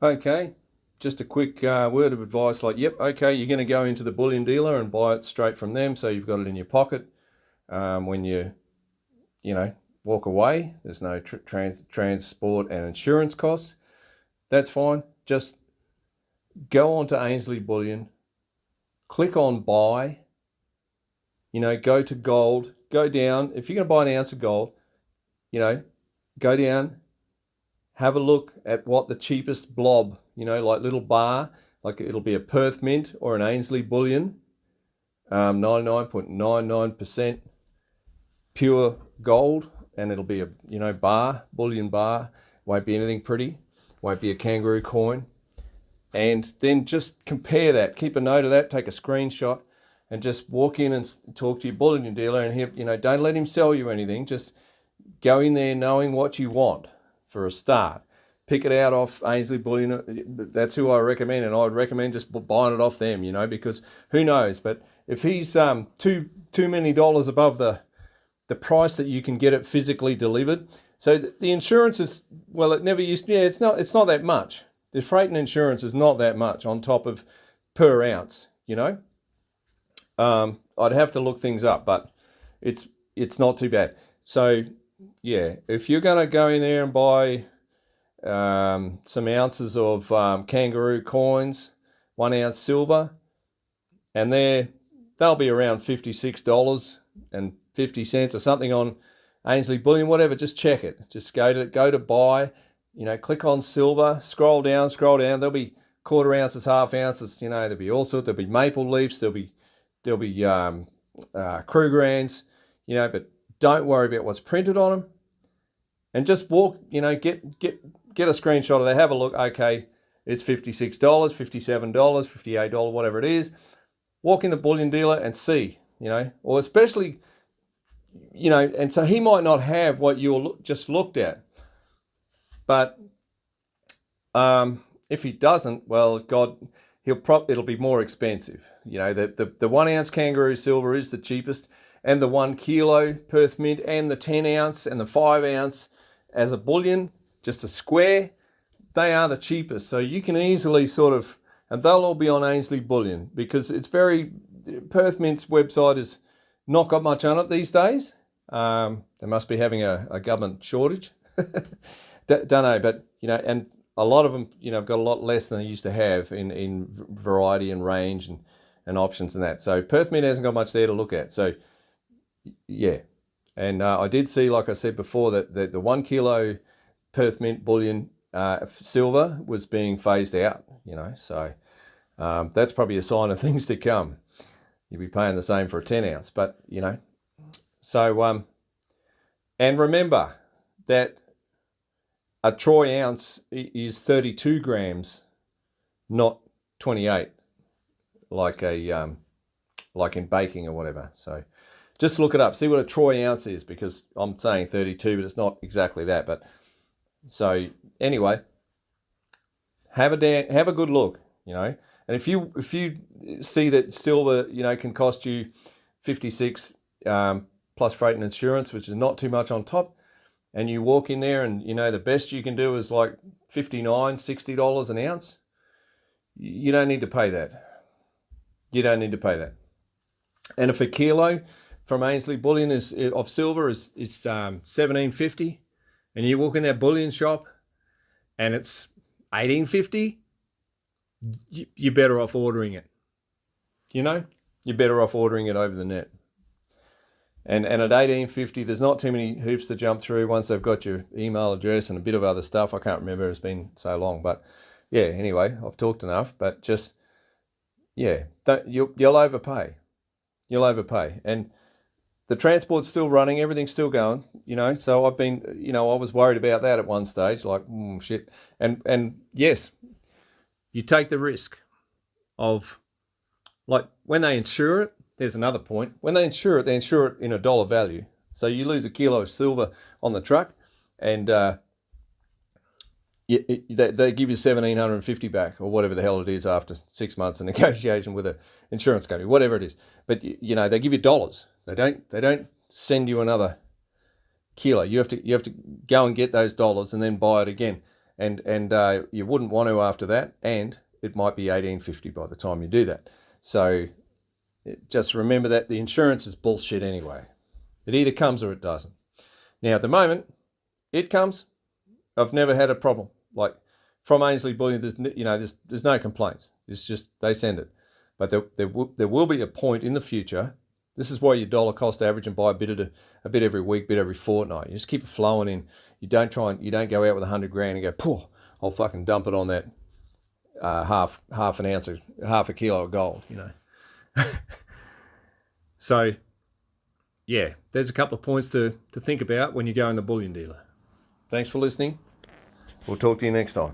Okay, just a quick word of advice like, yep, okay, you're going to go into the bullion dealer and buy it straight from them, so you've got it in your pocket when you know, walk away. There's no transport and insurance costs. That's fine. Just go on to Ainsley Bullion, click on buy, go to gold, go down. If you're going to buy an ounce of gold, go down, have a look at what the cheapest blob, like little bar, like it'll be a Perth Mint or an Ainsley Bullion, 99.99% pure gold, and it'll be a bullion bar. Won't be anything pretty, won't be a kangaroo coin. And then just compare that, keep a note of that, take a screenshot, and just walk in and talk to your bullion dealer, and don't let him sell you anything. Just go in there knowing what you want for a start. Pick it out off Ainsley Bullion. That's who I recommend, and I would recommend just buying it off them, because who knows? But if he's too many dollars above the price that you can get it physically delivered, so the insurance is, well, it never used. Yeah, it's not that much. The freight and insurance is not that much on top of per ounce. I'd have to look things up, but it's not too bad. So yeah, if you're going to go in there and buy some ounces of kangaroo coins, 1 ounce silver, and they'll be around $56.50 or something on Ainsley Bullion, whatever. Just check it. Just go to buy. Click on silver. Scroll down. There'll be quarter ounces, half ounces. There'll be all sorts. There'll be maple leafs. There'll be Krugerrands. But don't worry about what's printed on them. And just walk. Get a screenshot of that. Have a look. Okay, it's $56, $57, $58, whatever it is. Walk in the bullion dealer and see. Or especially, and so he might not have what you just looked at. But if he doesn't, well, God, it'll be more expensive. The 1 ounce kangaroo silver is the cheapest, and the 1 kilo Perth Mint, and the 10 ounce and the 5 ounce as a bullion, just a square, they are the cheapest. So you can easily and they'll all be on Ainsley Bullion, because Perth Mint's website is not got much on it these days. They must be having a government shortage. Don't know, but and a lot of them have got a lot less than they used to have in variety and range and options and that. So Perth Mint hasn't got much there to look at. So yeah, and I did see, like I said before, that the 1 kilo Perth Mint bullion silver was being phased out. So that's probably a sign of things to come. You'll be paying the same for a 10 ounce, but so and remember that a troy ounce is 32 grams, not 28, like in baking or whatever. So just look it up, see what a troy ounce is, because I'm saying 32, but it's not exactly that. But so anyway, have a good look, and if you see that silver, can cost you 56 plus freight and insurance, which is not too much on top, and you walk in there and the best you can do is like $59, $60 an ounce, you don't need to pay that. And if a kilo from Ainsley Bullion of silver is $17.50, and you walk in that bullion shop and it's $18.50, you're better off ordering it. You're better off ordering it over the net. And at $18.50, there's not too many hoops to jump through once they've got your email address and a bit of other stuff. I can't remember, it's been so long. But yeah, anyway, I've talked enough. But just, yeah, you'll overpay. You'll overpay. And the transport's still running, everything's still going, So I've been, I was worried about that at one stage, like, shit. And yes, you take the risk of, like, when they insure it. There's another point. When they insure it in a dollar value. So you lose a kilo of silver on the truck, and they give you $1,750 back, or whatever the hell it is, after 6 months of negotiation with an insurance company, whatever it is. But they give you dollars. They don't send you another kilo. You have to go and get those dollars and then buy it again. and you wouldn't want to after that, and it might be 1850 by the time you do that. So just remember that the insurance is bullshit anyway. It either comes or it doesn't. Now, at the moment, it comes. I've never had a problem. Like from Ainsley Bullion, there's no complaints. It's just they send it. But there will be a point in the future. This is why you dollar cost average and buy a bit every week, bit every fortnight. You just keep it flowing in. You don't go out with 100 grand and go, "Pooh, I'll fucking dump it on that half an ounce, half a kilo of gold," So, yeah, there's a couple of points to think about when you go in the bullion dealer. Thanks for listening. We'll talk to you next time.